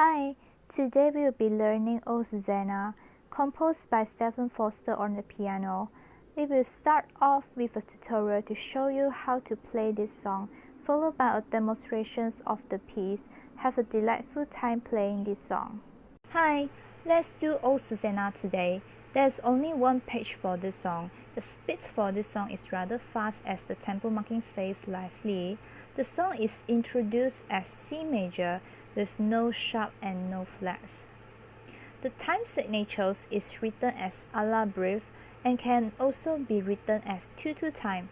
Hi, today we will be learning O Susannah, composed by Stephen Foster on the piano. We will start off with a tutorial to show you how to play this song, followed by a demonstration of the piece. Have a delightful time playing this song. Hi, let's do O Susannah today. There's only one page for this song. The speed for this song is rather fast as the tempo marking says lively. The song is introduced as C major with no sharp and no flats. The time signatures is written as a la breve and can also be written as 2/2 time.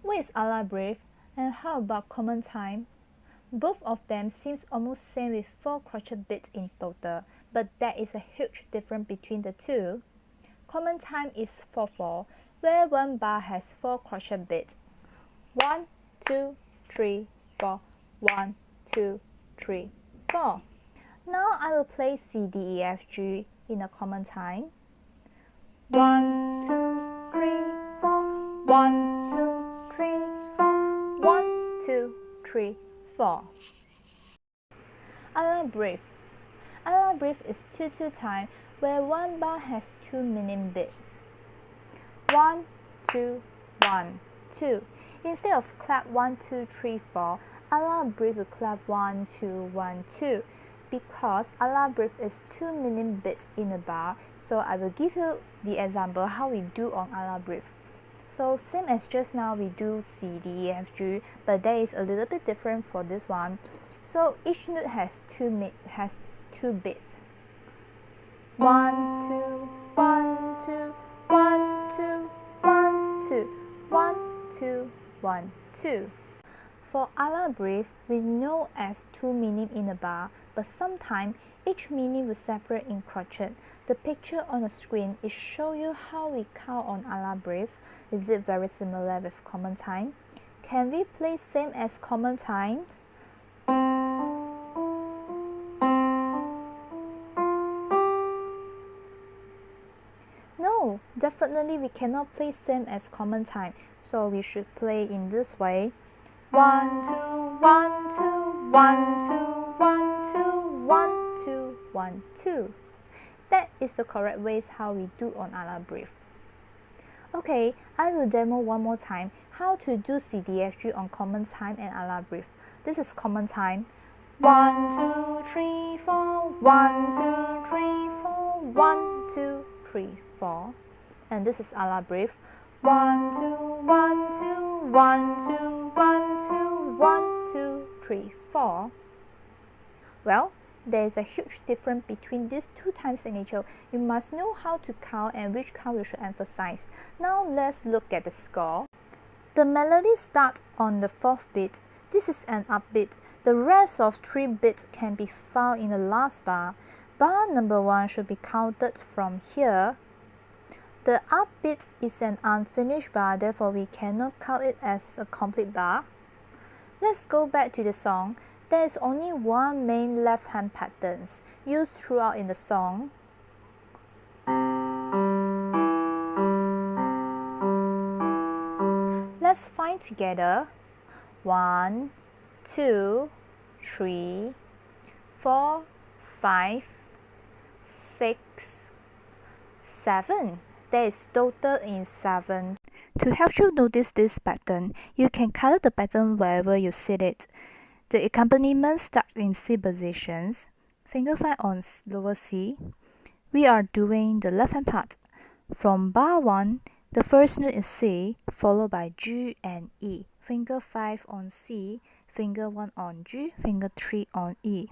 What is a la breve and how about common time? Both of them seems almost same with 4 crochet beats in total, but there is a huge difference between the two. Common time is 4/4, where one bar has 4 crochet beats. 1, 2, 3, 4, 1, 2, 3, 4. Now I will play C, D, E, F, G in a common time. 1, 2, 3, 4, 1, 2, 3, 4, 1, 2, 3, 4. A la breve. A la breve is 2/2 time where one bar has 2 minim beats. 1, 2, 1, 2. Instead of clap 1, 2, 3, 4, a la breve will clap 1, 2, 1, 2 because a la breve is 2 minim beats in a bar. So I will give you the example how we do on a la breve. So same as just now we do C, D, E, F, G, but there is a little bit different for this one. So each note has 2 beats. 1, 2, 1, 2, 1, 2, 1, 2, 1, 2, 1, 2. For a la breve, we know as 2 minim in a bar, but sometimes each minim will separate in crochet. The picture on the screen is show you how we count on a la breve. Is it very similar with common time? Can we play same as common time? No, definitely we cannot play same as common time. So we should play in this way. 1, 2, 1, 2, 1, 2, 1, 2, 1, 2, 1, 2. That is the correct way how we do on a la breve. Okay, I will demo one more time how to do C, D, F, G on common time and a la breve. This is common time. 1, 2, 3, 4, 1, 2, 3, 4, 1, 2, 3, 4. And this is a la breve. 1, 2, 1, 2, 1, 2, 1, 2, 1, 2, 3, 4. Well, there is a huge difference between these two time signature. You must know how to count and which count you should emphasize. Now let's look at the score. The melody starts on the 4th beat. This is an upbeat. The rest of 3 beats can be found in the last bar. Bar number 1 should be counted from here. The upbeat is an unfinished bar, therefore we cannot count it as a complete bar. Let's go back to the song. There is only one main left hand pattern used throughout in the song. Let's find together. 1, 2, 3, 4, 5, 6, 7. There is total in 7. To help you notice this pattern, you can color the pattern wherever you see it. The accompaniment starts in C positions, finger 5 on lower C. We are doing the left hand part. From bar 1, the first note is C, followed by G and E. Finger 5 on C, finger 1 on G, finger 3 on E.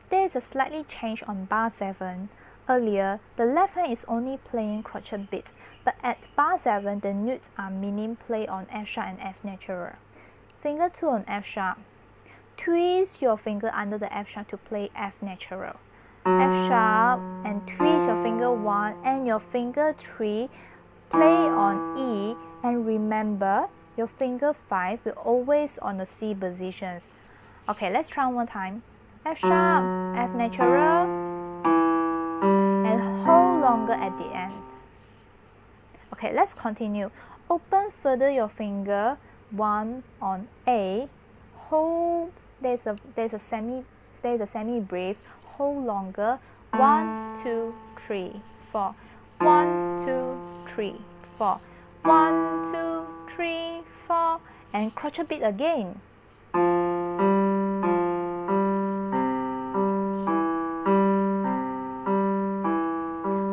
There is a slightly change on bar 7. Earlier, the left hand is only playing crochet beats, but at bar 7, the notes are minim play on F sharp and F natural. Finger 2 on F sharp. Twist your finger under the F sharp to play F natural. F sharp and twist your finger 1 and your finger 3 play on E, and remember your finger 5 will always on the C positions. Okay, let's try one more time. F sharp, F natural, and hold longer at the end. Okay, let's continue. Open further your finger 1 on A. Hold. There's a semi brief. Hold longer. 1, 2, 3, 4. 1, 2, 3, 4. 1, 2, 3, 4. And crochet beat again.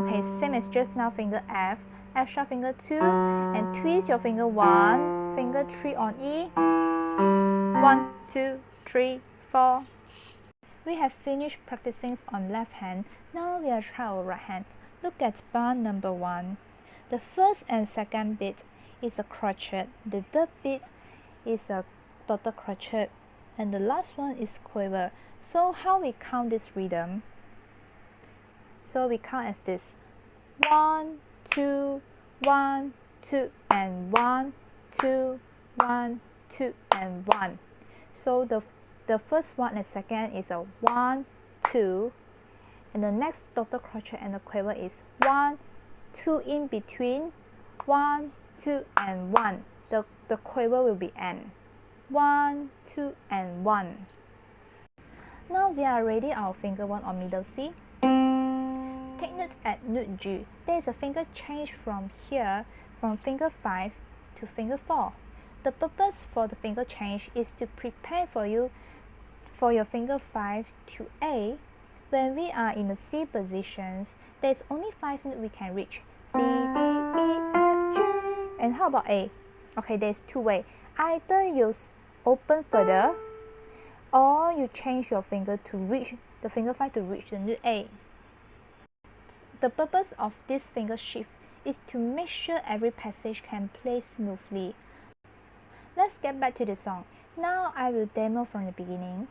Okay, same as just now. Finger F. F sharp finger 2, and twist your finger 1, finger 3 on E. 1, 2, 3, 4. We have finished practicing on left hand. Now we are trying our right hand. Look at bar number 1. The first and second beat is a crochet. The third beat is a double crochet, and the last one is quiver. So how we count this rhythm? So we count as this: 1, 2, 1, 2, and 1, 2, 1, 2, and 1. So the first one and second is a 1, 2, and the next double crochet and the quiver is 1, 2 in between, 1, 2, and 1. The quiver will be N. 1, 2, and 1. Now we are ready our finger 1 on middle C. Take note at note G. There is a finger change from here, from finger 5 to finger 4. The purpose for the finger change is to prepare for your finger 5 to A. When we are in the C positions, there is only 5 notes we can reach: C, D, E, F, G. And how about A? Okay, there's 2 ways. Either you open further, or you change your finger to reach the finger 5 to reach the note A. The purpose of this finger shift is to make sure every passage can play smoothly. Let's get back to the song. Now I will demo from the beginning.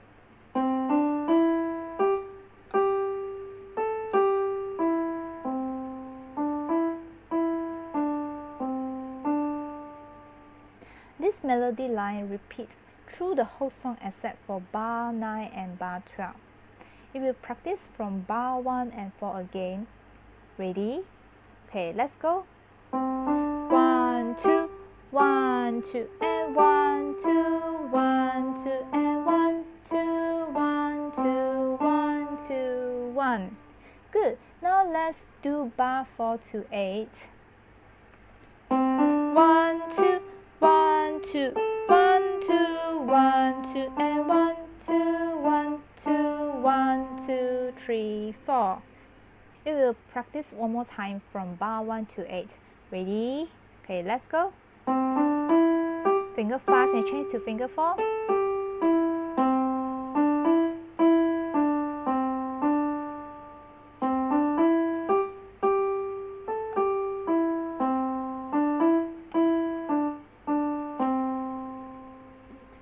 This melody line repeats through the whole song except for bar 9 and bar 12. We will practice from bar 1 and 4 again. Ready? Okay, let's go. 1, 2, 1, 2, and 1, 2, 1, 2, and 1, 2, 1, 2, 1, 2, 1. Good. Now let's do bar 4 to 8. 1, 2, 1, 2, 1, 2, 1, 2, and 1, 2, 1, 2, 1, 2, 3, 4. We will practice one more time from bar 1 to 8. Ready? Okay, let's go. Finger 5 and change to finger 4.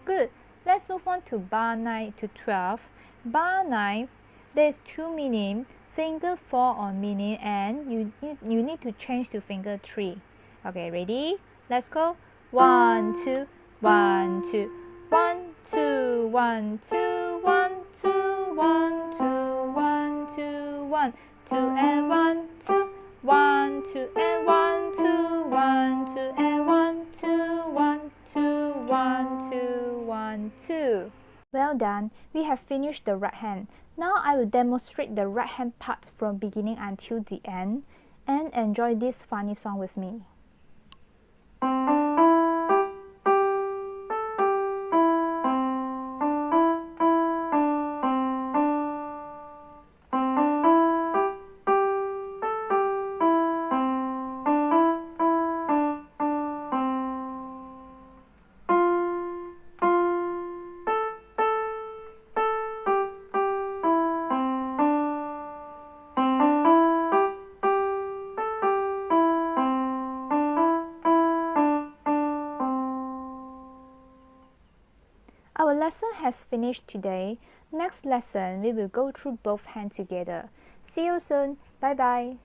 Good. Let's move on to bar 9 to 12. Bar 9, there's 2 meaning. Finger 4 on meaning, and you need to change to finger 3. Okay, ready? Let's go. 1, 2, 1, 2, 1, 2, 1, 2, 1, 2, 1, 2, 1, 2, 1, 2, and 1, 2, 1, 2, and 1, 2, 1, 2, and 1, 2, 1, 2, 1, 2, 1, 2. Well done. We have finished the right hand. Now I will demonstrate the right hand part from beginning until the end, and enjoy this funny song with me. Our lesson has finished today. Next lesson, we will go through both hands together. See you soon. Bye bye.